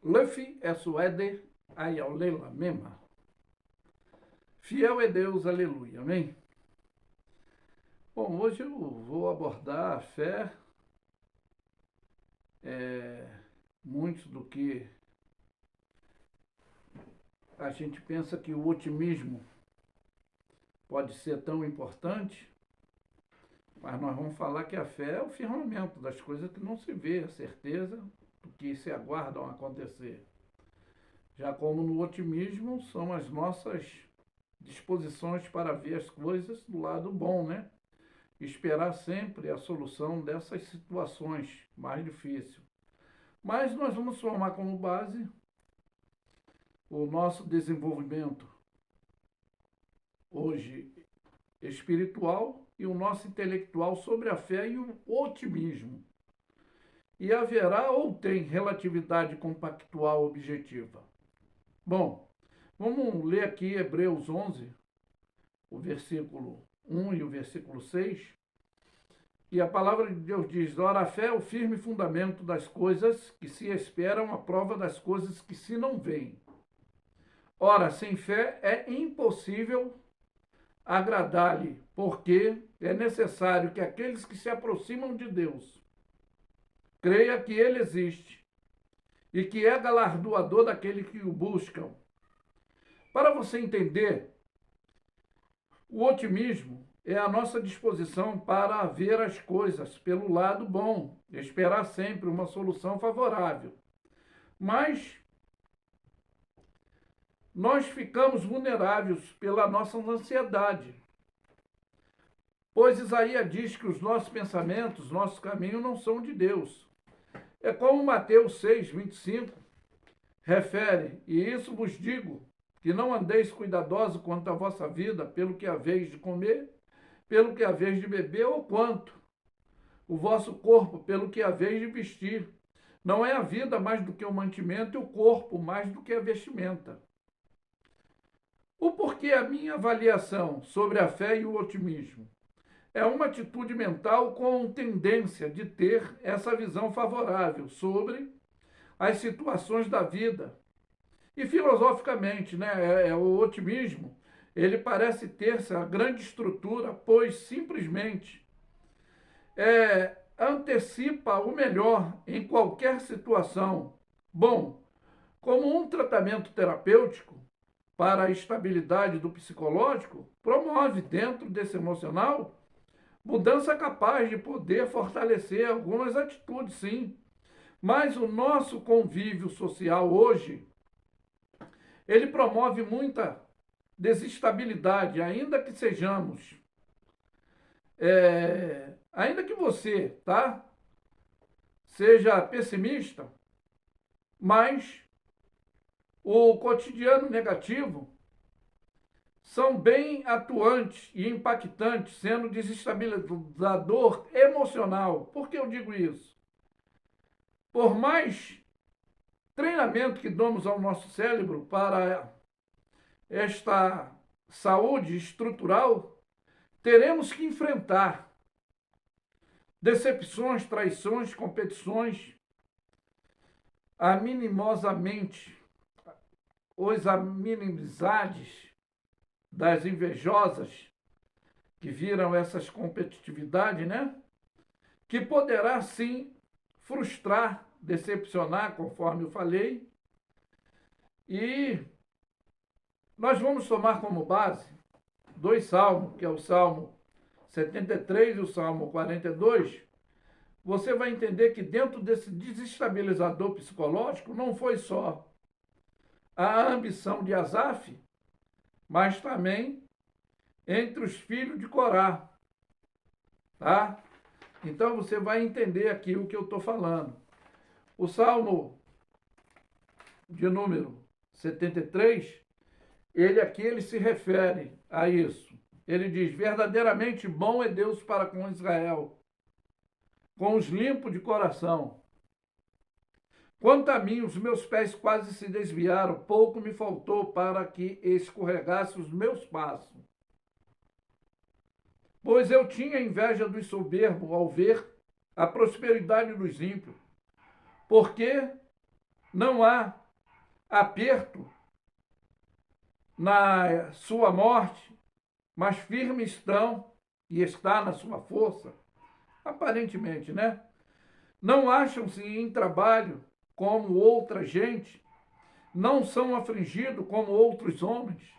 Luffy é suede, ayaulela mema. Fiel é Deus, aleluia, amém? Bom, hoje eu vou abordar a fé, muito do que a gente pensa que o otimismo pode ser tão importante, mas nós vamos falar que a fé é o firmamento das coisas que não se vê, a certeza do que se aguardam acontecer. Já como no otimismo são as nossas disposições para ver as coisas do lado bom, né? Esperar sempre a solução dessas situações mais difíceis. Mas nós vamos formar como base o nosso desenvolvimento hoje espiritual e o nosso intelectual sobre a fé e o otimismo. E haverá ou tem relatividade compactual objetiva? Bom, vamos ler aqui Hebreus 11, o versículo 1 e o versículo 6. E a palavra de Deus diz: ora, a fé é o firme fundamento das coisas que se esperam, a prova das coisas que se não veem. Ora, sem fé é impossível agradar-lhe, porque é necessário que aqueles que se aproximam de Deus creia que ele existe e que é galardoador daqueles que o buscam. Para você entender, o otimismo é a nossa disposição para ver as coisas pelo lado bom, esperar sempre uma solução favorável. Mas nós ficamos vulneráveis pela nossa ansiedade, pois Isaías diz que os nossos pensamentos, nossos caminhos não são de Deus. É como Mateus 6, 25 refere: e isso vos digo, que não andeis cuidadosos quanto à vossa vida, pelo que haveis de comer, pelo que haveis de beber, ou quanto o vosso corpo, pelo que haveis de vestir. Não é a vida mais do que o mantimento e o corpo mais do que a vestimenta. O porquê a minha avaliação sobre a fé e o otimismo? É uma atitude mental com tendência de ter essa visão favorável sobre as situações da vida. E filosoficamente, né, o otimismo, ele parece ter essa grande estrutura, pois simplesmente antecipa o melhor em qualquer situação. Bom, como um tratamento terapêutico para a estabilidade do psicológico, promove dentro desse emocional mudança capaz de poder fortalecer algumas atitudes, sim. Mas o nosso convívio social hoje, ele promove muita desestabilidade, ainda que sejamos, ainda que você, tá, seja pessimista, mas o cotidiano negativo são bem atuantes e impactantes, sendo desestabilizador emocional. Por que eu digo isso? Por mais treinamento que damos ao nosso cérebro para esta saúde estrutural, teremos que enfrentar decepções, traições, competições, aminimosamente, as inimizades das invejosas que viram essas competitividades, né? Que poderá sim frustrar, decepcionar, conforme eu falei. E nós vamos tomar como base dois salmos, que é o Salmo 73 e o Salmo 42. Você vai entender que dentro desse desestabilizador psicológico não foi só a ambição de Asaf, mas também entre os filhos de Corá, tá? Então você vai entender aqui o que eu estou falando. O Salmo de número 73, ele se refere a isso. Ele diz: verdadeiramente bom é Deus para com Israel, com os limpos de coração. Quanto a mim, os meus pés quase se desviaram, pouco me faltou para que escorregasse os meus passos. Pois eu tinha inveja dos soberbos ao ver a prosperidade dos ímpios, porque não há aperto na sua morte, mas firmes estão e está na sua força, aparentemente, né? Não acham-se em trabalho como outra gente, não são afligidos como outros homens,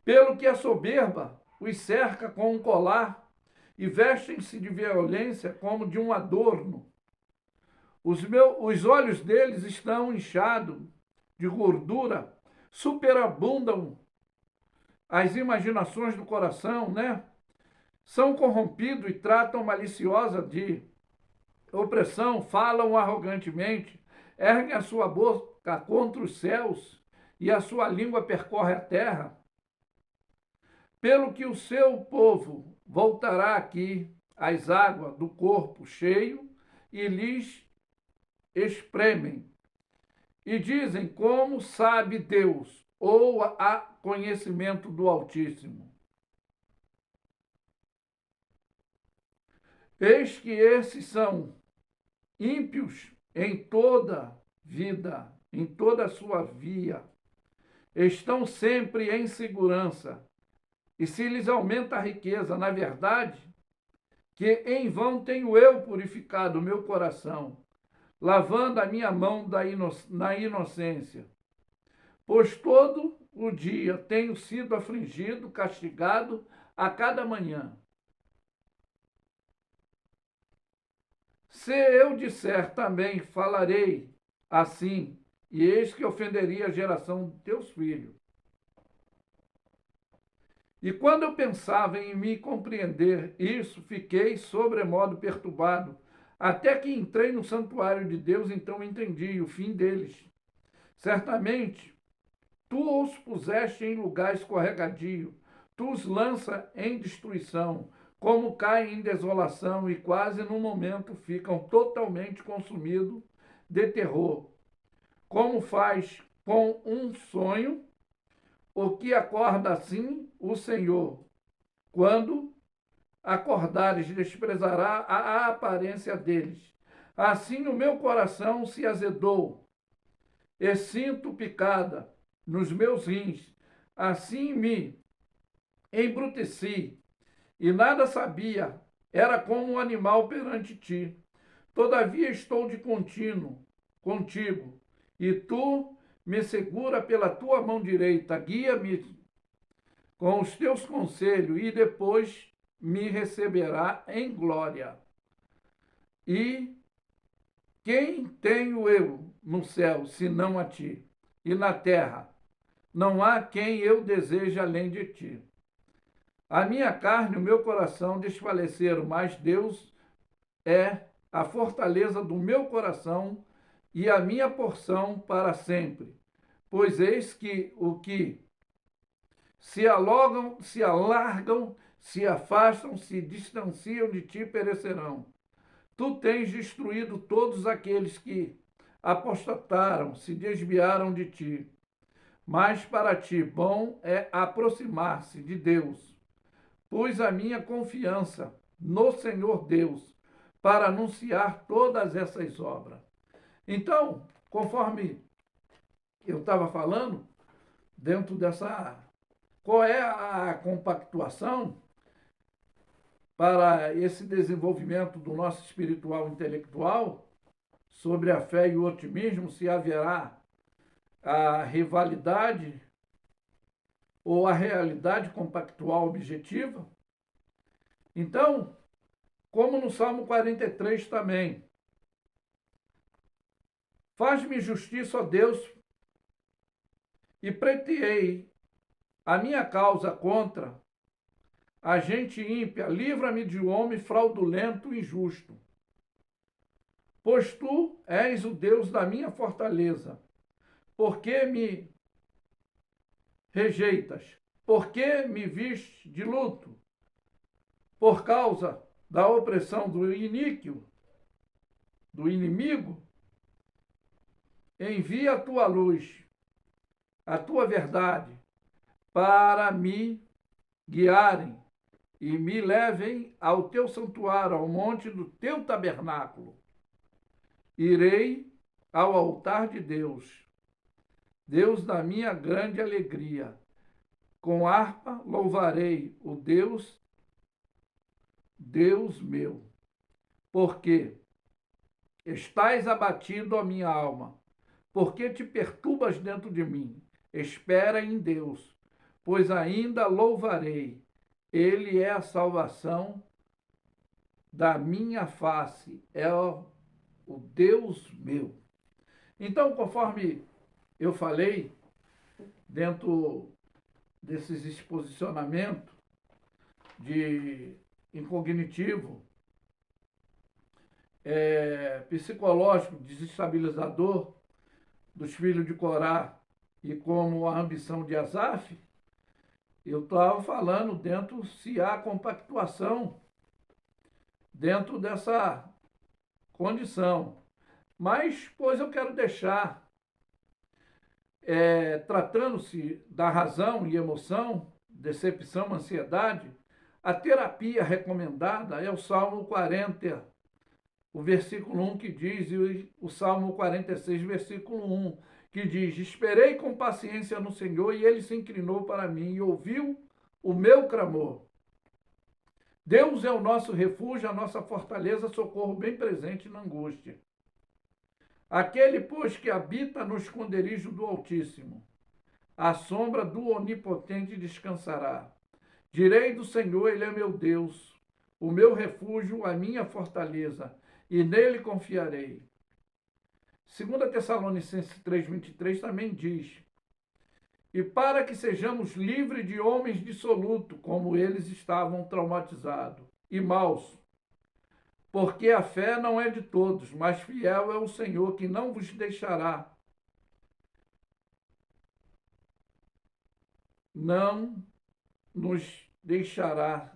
pelo que a soberba os cerca com um colar e vestem-se de violência como de um adorno. Os olhos deles estão inchados de gordura, superabundam as imaginações do coração, né? São corrompidos e tratam maliciosa de opressão, falam arrogantemente, erguem a sua boca contra os céus e a sua língua percorre a terra. Pelo que o seu povo voltará aqui às águas do corpo cheio e lhes espremem. E dizem, como sabe Deus, ou há conhecimento do Altíssimo. Eis que esses são ímpios em toda vida, em toda a sua via. Estão sempre em segurança. E se lhes aumenta a riqueza, na verdade, que em vão tenho eu purificado o meu coração, lavando a minha mão na inocência. Pois todo o dia tenho sido afligido, castigado a cada manhã. Se eu disser também, falarei assim, e eis que ofenderia a geração de teus filhos. E quando eu pensava em me compreender isso, fiquei sobremodo perturbado, até que entrei no santuário de Deus, então entendi o fim deles. Certamente, tu os puseste em lugar escorregadio, tu os lança em destruição, como caem em desolação e quase no momento ficam totalmente consumidos de terror. Como faz com um sonho o que acorda assim o Senhor. Quando acordares, desprezará a aparência deles. Assim o meu coração se azedou, e sinto picada nos meus rins. Assim me embruteci, e nada sabia, era como um animal perante ti. Todavia estou de contínuo contigo, e tu me segura pela tua mão direita, guia-me com os teus conselhos, e depois me receberá em glória. E quem tenho eu no céu, senão a ti? E na terra, não há quem eu deseje além de ti. A minha carne e o meu coração desfaleceram, mas Deus é a fortaleza do meu coração e a minha porção para sempre. Pois eis que o que se alargam, se afastam, se distanciam de ti, perecerão. Tu tens destruído todos aqueles que apostataram, se desviaram de ti. Mas para ti bom é aproximar-se de Deus. Pus a minha confiança no Senhor Deus para anunciar todas essas obras. Então, conforme eu estava falando, dentro dessa... Qual é a compactuação para esse desenvolvimento do nosso espiritual intelectual sobre a fé e o otimismo, se haverá a rivalidade ou a realidade compactual objetiva? Então, como no Salmo 43 também, faz-me justiça, ó Deus, e pleiteei a minha causa contra a gente ímpia, livra-me de um homem fraudulento e injusto. Pois tu és o Deus da minha fortaleza. Por que me rejeitas? Por que me viste de luto? Por causa da opressão do iníquo, do inimigo? Envia a tua luz, a tua verdade, para me guiarem e me levem ao teu santuário, ao monte do teu tabernáculo. Irei ao altar de Deus, Deus da minha grande alegria. Com harpa louvarei o Deus, Deus meu. Porque estás abatido, a minha alma, porque te perturbas dentro de mim. Espera em Deus, pois ainda louvarei. Ele é a salvação da minha face, é o Deus meu. Então, conforme eu falei, dentro desses exposicionamentos de incognitivo, psicológico, desestabilizador dos filhos de Corá e como a ambição de Asaf, eu estava falando dentro se há compactuação dentro dessa condição. Mas, pois eu quero deixar, tratando-se da razão e emoção, decepção, ansiedade, a terapia recomendada é o Salmo 40, o versículo 1 que diz, e o Salmo 46, versículo 1, que diz: esperei com paciência no Senhor, e ele se inclinou para mim e ouviu o meu clamor. Deus é o nosso refúgio, a nossa fortaleza, socorro bem presente na angústia. Aquele, pois, que habita no esconderijo do Altíssimo, à sombra do Onipotente descansará. Direi do Senhor, ele é meu Deus, o meu refúgio, a minha fortaleza, e nele confiarei. 2 Tessalonicenses 3,23 também diz: e para que sejamos livres de homens dissolutos, como eles estavam traumatizados, e maus. Porque a fé não é de todos, mas fiel é o Senhor, que não vos deixará. Não nos deixará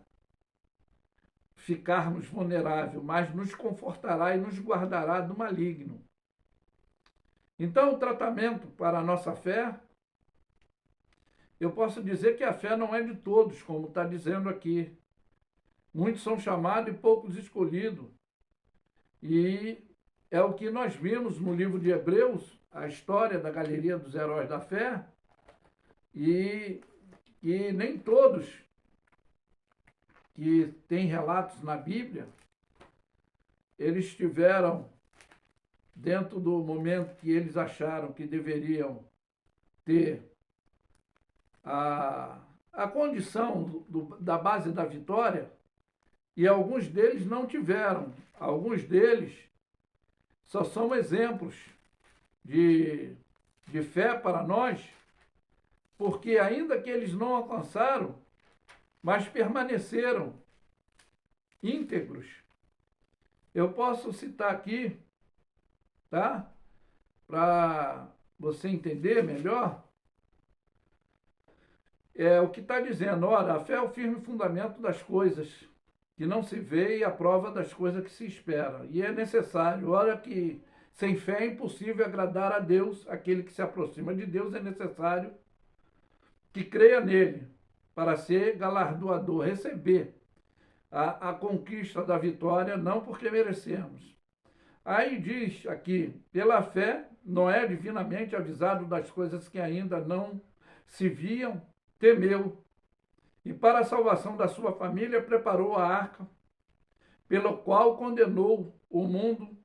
ficarmos vulneráveis, mas nos confortará e nos guardará do maligno. Então, o tratamento para a nossa fé, eu posso dizer que a fé não é de todos, como está dizendo aqui. Muitos são chamados e poucos escolhidos. E é o que nós vimos no livro de Hebreus, a história da galeria dos heróis da fé, e nem todos que têm relatos na Bíblia, eles estiveram dentro do momento que eles acharam que deveriam ter a condição da base da vitória, e alguns deles não tiveram. Alguns deles só são exemplos de fé para nós, porque ainda que eles não alcançaram, mas permaneceram íntegros. Eu posso citar aqui, tá? Para você entender melhor, o que está dizendo: ora, a fé é o firme fundamento das coisas que não se vê e a prova das coisas que se espera. E é necessário, ora que sem fé é impossível agradar a Deus, aquele que se aproxima de Deus é necessário que creia nele, para ser galardoador, receber a conquista da vitória, não porque merecemos. Aí diz aqui: pela fé, Noé, divinamente avisado das coisas que ainda não se viam, temeu, e para a salvação da sua família preparou a arca, pelo qual condenou o mundo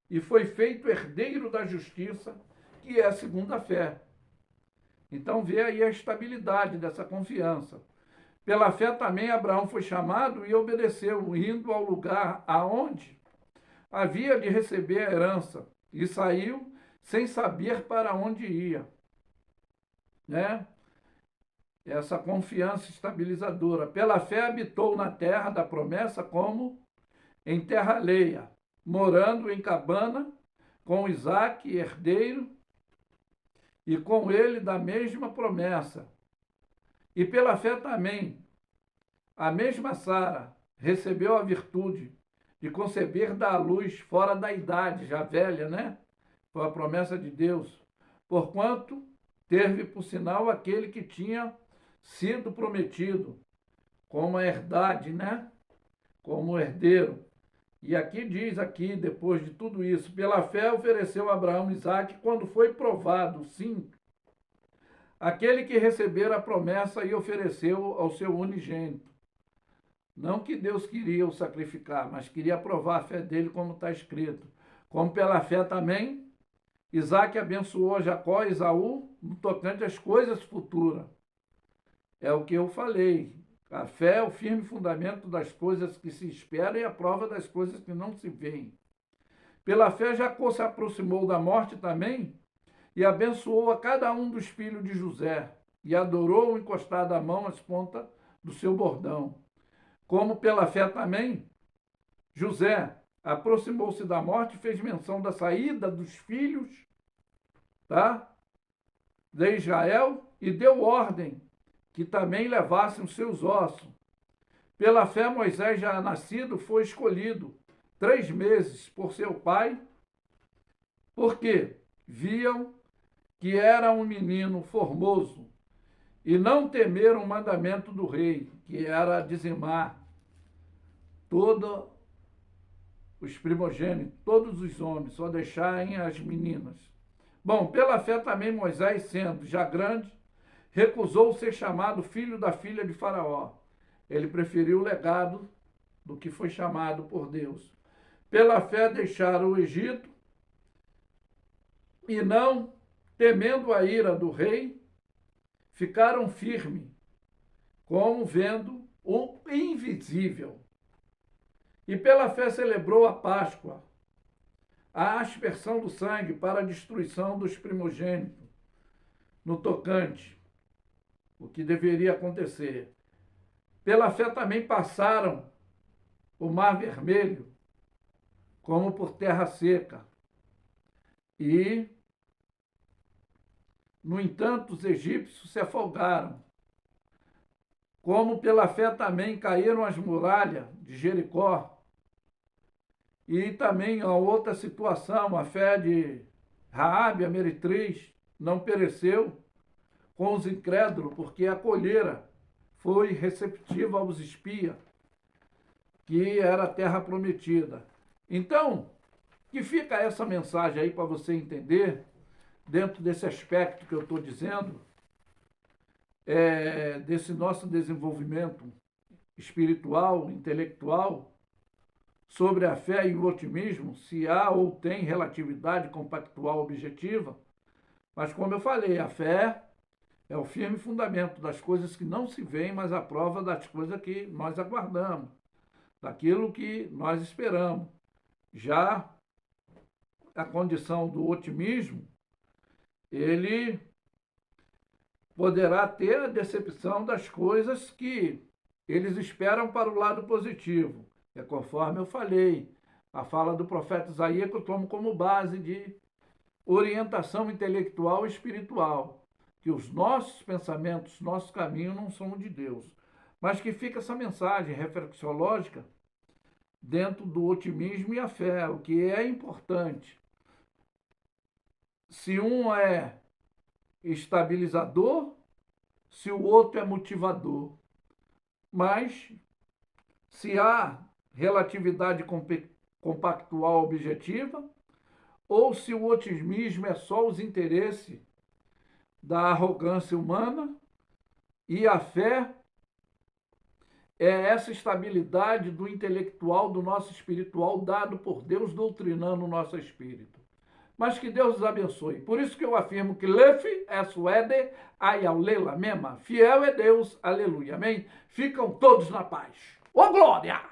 e foi feito herdeiro da justiça, que é segundo a fé. Então vê aí a estabilidade dessa confiança. Pela fé também Abraão foi chamado e obedeceu, indo ao lugar aonde havia de receber a herança, e saiu sem saber para onde ia. Né? Essa confiança estabilizadora. Pela fé habitou na terra da promessa como em terra alheia, morando em cabana com Isaque, herdeiro, e com ele da mesma promessa. E pela fé também, a mesma Sara recebeu a virtude de conceber da luz fora da idade, já velha, né? Foi a promessa de Deus. Porquanto teve por sinal aquele que tinha sido prometido como a herdade, né? Como herdeiro. E aqui diz, aqui, depois de tudo isso, pela fé ofereceu Abraão Isaque quando foi provado, sim, aquele que recebera a promessa e ofereceu ao seu unigênito. Não que Deus queria o sacrificar, mas queria provar a fé dele, como está escrito. Como pela fé também, Isaque abençoou Jacó e Esaú no tocante às coisas futuras. É o que eu falei. A fé é o firme fundamento das coisas que se esperam e a prova das coisas que não se veem. Pela fé, Jacó se aproximou da morte também e abençoou a cada um dos filhos de José e adorou encostado a mão às pontas do seu bordão. Como pela fé também, José aproximou-se da morte e fez menção da saída dos filhos, de Israel e deu ordem que também levassem os seus ossos. Pela fé, Moisés, já nascido, foi escolhido 3 meses por seu pai, porque viam que era um menino formoso e não temeram o mandamento do rei, que era dizimar todos os primogênitos, todos os homens, só deixarem as meninas. Bom, pela fé também Moisés, sendo já grande, recusou ser chamado filho da filha de Faraó. Ele preferiu o legado do que foi chamado por Deus. Pela fé deixaram o Egito e não, temendo a ira do rei, ficaram firmes, como vendo o invisível. E pela fé celebrou a Páscoa, a aspersão do sangue para a destruição dos primogênitos, no tocante, o que deveria acontecer. Pela fé também passaram o Mar Vermelho, como por terra seca. E, no entanto, os egípcios se afogaram. Como pela fé também caíram as muralhas de Jericó. E também a outra situação, a fé de Raabe, a meretriz, não pereceu com os incrédulos, porque acolhera, foi receptiva aos espias, que era a terra prometida. Então, que fica essa mensagem aí para você entender, dentro desse aspecto que eu estou dizendo, desse nosso desenvolvimento espiritual, intelectual, sobre a fé e o otimismo, se há ou tem relatividade compactual objetiva, mas como eu falei, a fé é o firme fundamento das coisas que não se veem, mas a prova das coisas que nós aguardamos, daquilo que nós esperamos. Já a condição do otimismo, ele poderá ter a decepção das coisas que eles esperam para o lado positivo. É conforme eu falei, a fala do profeta Isaías que eu tomo como base de orientação intelectual e espiritual, que os nossos pensamentos, nossos caminhos não são de Deus, mas que fica essa mensagem reflexiológica dentro do otimismo e a fé, o que é importante. Se um é estabilizador, se o outro é motivador. Mas, se há relatividade compactual objetiva, ou se o otimismo é só os interesses da arrogância humana, e a fé é essa estabilidade do intelectual, do nosso espiritual, dado por Deus, doutrinando o nosso espírito. Mas que Deus os abençoe. Por isso que eu afirmo que Lef é suede, ayaulela mema. Fiel é Deus, aleluia, amém? Ficam todos na paz. Ô glória!